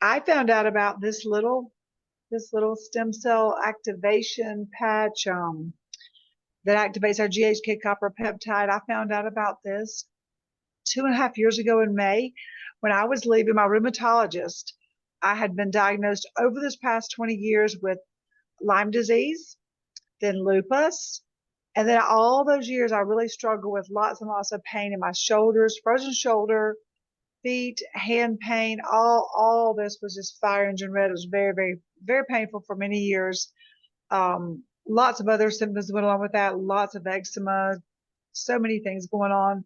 I found out about this little stem cell activation patch that activates our GHK copper peptide. I found out about this 2.5 years ago in May when I was leaving my rheumatologist. I had been diagnosed over this past 20 years with Lyme disease, then lupus, and then all those years I really struggled with lots and lots of pain in my shoulders, frozen shoulder, feet, hand pain. All this was just fire engine red. It was very, very, very painful for many years. Lots of other symptoms went along with that. Lots of eczema, so many things going on.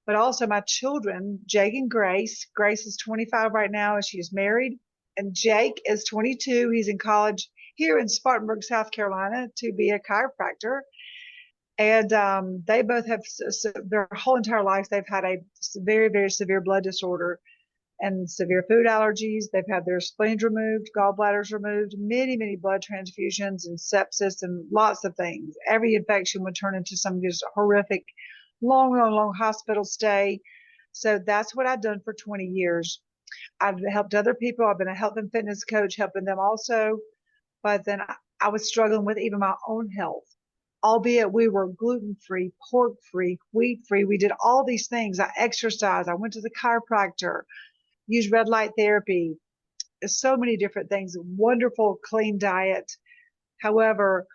But also my children, Jake and Grace. Grace is 25 right now, and she is married. And Jake is 22. He's in college here in Spartanburg, South Carolina, to be a chiropractor. And they both have their whole entire life, they've had a very, very severe blood disorder and severe food allergies. They've had their spleens removed, gallbladders removed, many, many blood transfusions and sepsis and lots of things. Every infection would turn into some just horrific, long, long, long hospital stay. So that's what I've done for 20 years. I've helped other people. I've been a health and fitness coach, helping them also. But then I was struggling with even my own health, albeit we were gluten-free, pork-free, wheat-free. We did all these things. I exercised. I went to the chiropractor, used red light therapy, so many different things, wonderful, clean diet. However,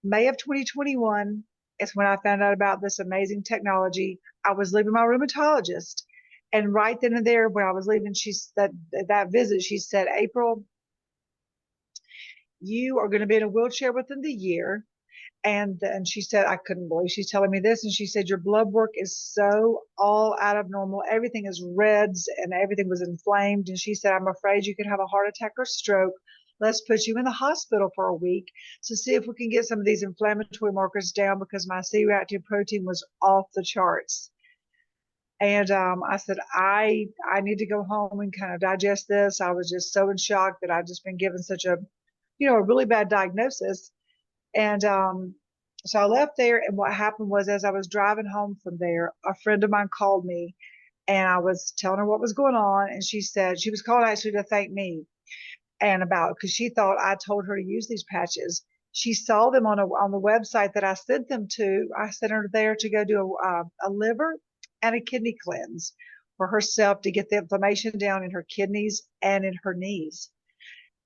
May of 2021 is when I found out about this amazing technology. I was leaving my rheumatologist, and right then and there, when I was leaving, that visit, she said, April, you are going to be in a wheelchair within the year. And she said, I couldn't believe she's telling me this. And she said, your blood work is so all out of normal. Everything is reds and everything was inflamed. And she said, I'm afraid you could have a heart attack or stroke. Let's put you in the hospital for a week to see if we can get some of these inflammatory markers down, because my C-reactive protein was off the charts. And I said, I need to go home and kind of digest this. I was just so in shock that I'd just been given such a really bad diagnosis. And so I left there, and what happened was, as I was driving home from there, a friend of mine called me, and I was telling her what was going on, and she said she was calling actually to thank me, and because she thought I told her to use these patches. She saw them on the website that I sent them to. I sent her there to go do a liver and a kidney cleanse for herself to get the inflammation down in her kidneys and in her knees.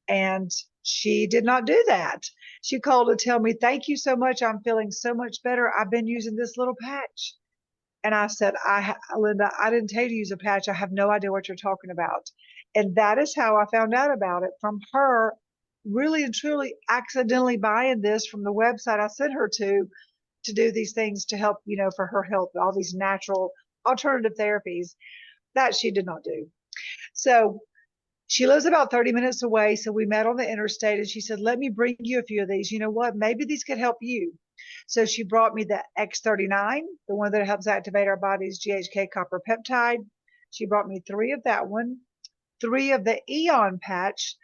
And she did not do that. She called to tell me, thank you so much. I'm feeling so much better. I've been using this little patch. And I said, Linda, I didn't tell you to use a patch. I have no idea what you're talking about. And that is how I found out about it, from her really and truly accidentally buying this from the website I sent her to do these things to help, for her health, all these natural alternative therapies that she did not do. So she lives about 30 minutes away. So we met on the interstate, and she said, let me bring you a few of these. You know what? Maybe these could help you. So she brought me the X39, the one that helps activate our body's GHK copper peptide. She brought me 3 of that one, 3 of the Eon patch,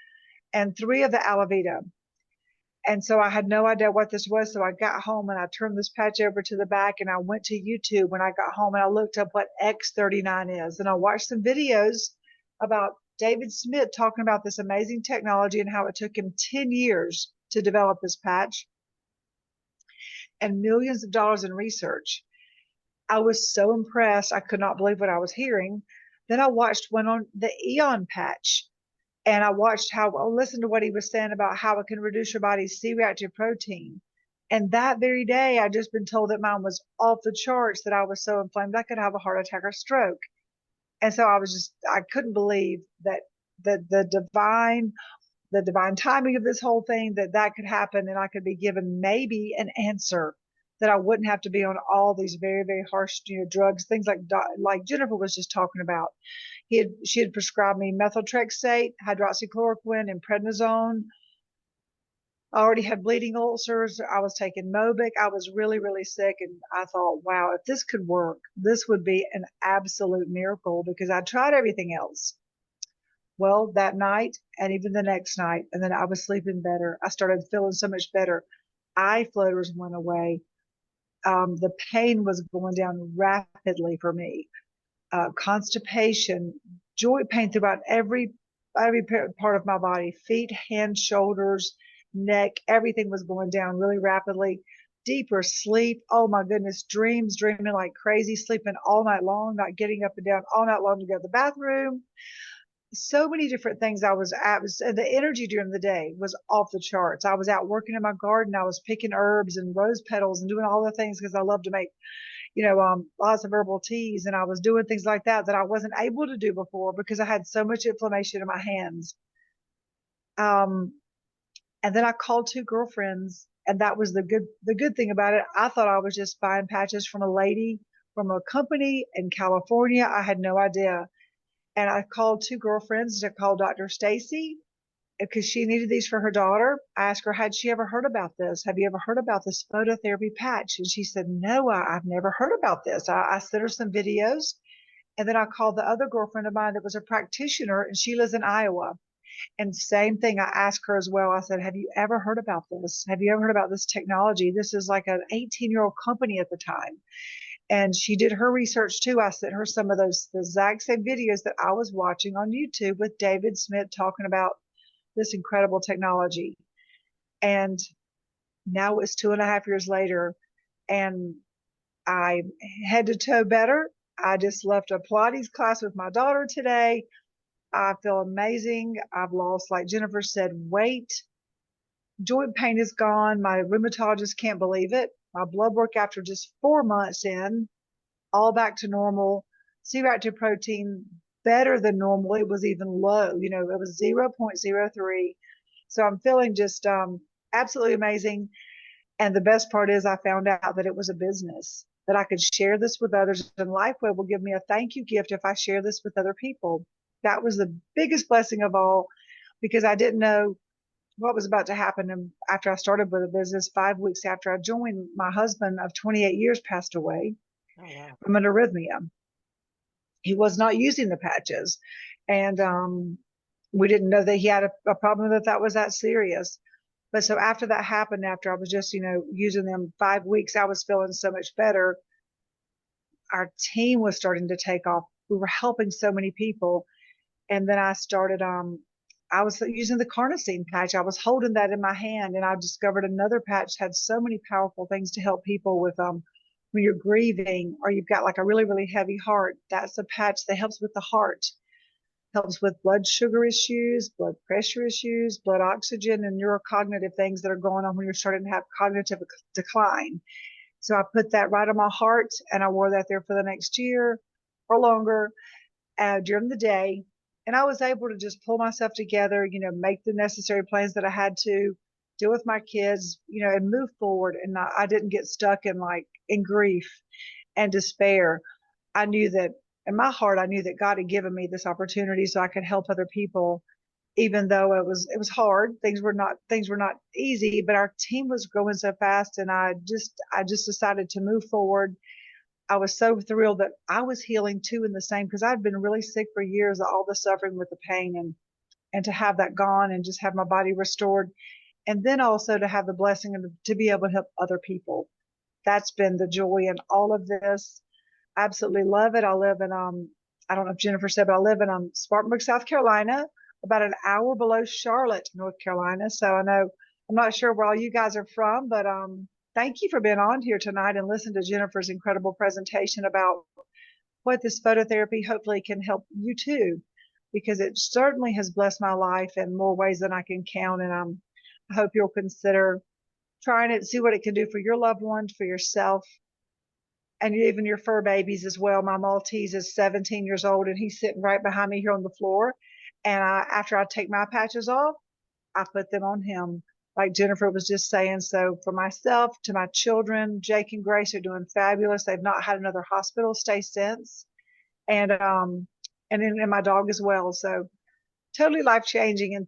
and 3 of the Alavita. And so I had no idea what this was. So I got home and I turned this patch over to the back, and I went to YouTube when I got home, and I looked up what X39 is. And I watched some videos about David Smith talking about this amazing technology and how it took him 10 years to develop this patch and millions of dollars in research. I was so impressed. I could not believe what I was hearing. Then I watched one on the Eon patch, and I watched listened to what he was saying about how it can reduce your body's C-reactive protein. And that very day, I'd just been told that mine was off the charts, that I was so inflamed I could have a heart attack or stroke. And so I couldn't believe that the divine timing of this whole thing, that could happen, and I could be given maybe an answer, that I wouldn't have to be on all these very, very harsh, drugs, things like Jennifer was just talking about. She had prescribed me methotrexate, hydroxychloroquine, and prednisone. I already had bleeding ulcers. I was taking Mobic. I was really, really sick. And I thought, wow, if this could work, this would be an absolute miracle, because I tried everything else. Well, that night and even the next night, and then I was sleeping better. I started feeling so much better. Eye floaters went away. The pain was going down rapidly for me. Constipation, joint pain throughout every part of my body, feet, hands, shoulders, neck, everything was going down really rapidly. Deeper sleep. Oh my goodness, dreaming like crazy, sleeping all night long, not getting up and down all night long to go to the bathroom. So many different things I was at. The energy during the day was off the charts. I was out working in my garden. I was picking herbs and rose petals and doing all the things because I love to make, lots of herbal teas. And I was doing things like that I wasn't able to do before because I had so much inflammation in my hands. Um, and then I called two girlfriends, and that was the good thing about it. I thought I was just buying patches from a lady from a company in California. I had no idea. And I called two girlfriends to call Dr. Stacy because she needed these for her daughter. I asked her, had she ever heard about this? Have you ever heard about this phototherapy patch? And she said, no, I've never heard about this. I sent her some videos. And then I called the other girlfriend of mine that was a practitioner, and she lives in Iowa. And same thing, I asked her as well. I said, have you ever heard about this? Have you ever heard about this technology? This is like an 18-year-old company at the time. And she did her research too. I sent her some of those the exact same videos that I was watching on YouTube with David Smith talking about this incredible technology. And now it's 2.5 years later, and I'm head to toe better. I just left a Pilates class with my daughter today. I feel amazing. I've lost, like Jennifer said, weight. Joint pain is gone. My rheumatologist can't believe it. My blood work after just 4 months in, all back to normal. C-reactive protein better than normal. It was even low. It was 0.03. So I'm feeling just absolutely amazing. And the best part is I found out that it was a business, that I could share this with others, and Lifeway will give me a thank you gift if I share this with other people. That was the biggest blessing of all, because I didn't know what was about to happen. And after I started with the business, 5 weeks after I joined, my husband of 28 years passed away from an arrhythmia. He was not using the patches. And we didn't know that he had a problem that was that serious. But so after that happened, after I was just, using them 5 weeks, I was feeling so much better. Our team was starting to take off. We were helping so many people. And then I started, I was using the carnosine patch. I was holding that in my hand, and I discovered another patch had so many powerful things to help people with when you're grieving or you've got like a really, really heavy heart. That's a patch that helps with the heart, helps with blood sugar issues, blood pressure issues, blood oxygen, and neurocognitive things that are going on when you're starting to have cognitive decline. So I put that right on my heart, and I wore that there for the next year or longer during the day. And I was able to just pull myself together, make the necessary plans that I had to, deal with my kids, and move forward. And I didn't get stuck in grief and despair. I knew that in my heart, I knew that God had given me this opportunity so I could help other people, even though it was hard. Things were not easy, but our team was growing so fast, and I just decided to move forward. I was so thrilled that I was healing too in the same, because I'd been really sick for years, all the suffering with the pain, and to have that gone and just have my body restored. And then also to have the blessing of to be able to help other people. That's been the joy in all of this. I absolutely love it. I live in I don't know if Jennifer said, but I live in Spartanburg, South Carolina, about an hour below Charlotte, North Carolina. So I know, I'm not sure where all you guys are from, but thank you for being on here tonight and listen to Jennifer's incredible presentation about what this phototherapy hopefully can help you too, because it certainly has blessed my life in more ways than I can count. And I hope you'll consider trying it, see what it can do for your loved ones, for yourself, and even your fur babies as well. My Maltese is 17 years old, and he's sitting right behind me here on the floor. And after I take my patches off, I put them on him, like Jennifer was just saying. So for myself, to my children, Jake and Grace are doing fabulous. They've not had another hospital stay since. And then my dog as well. So totally life changing. And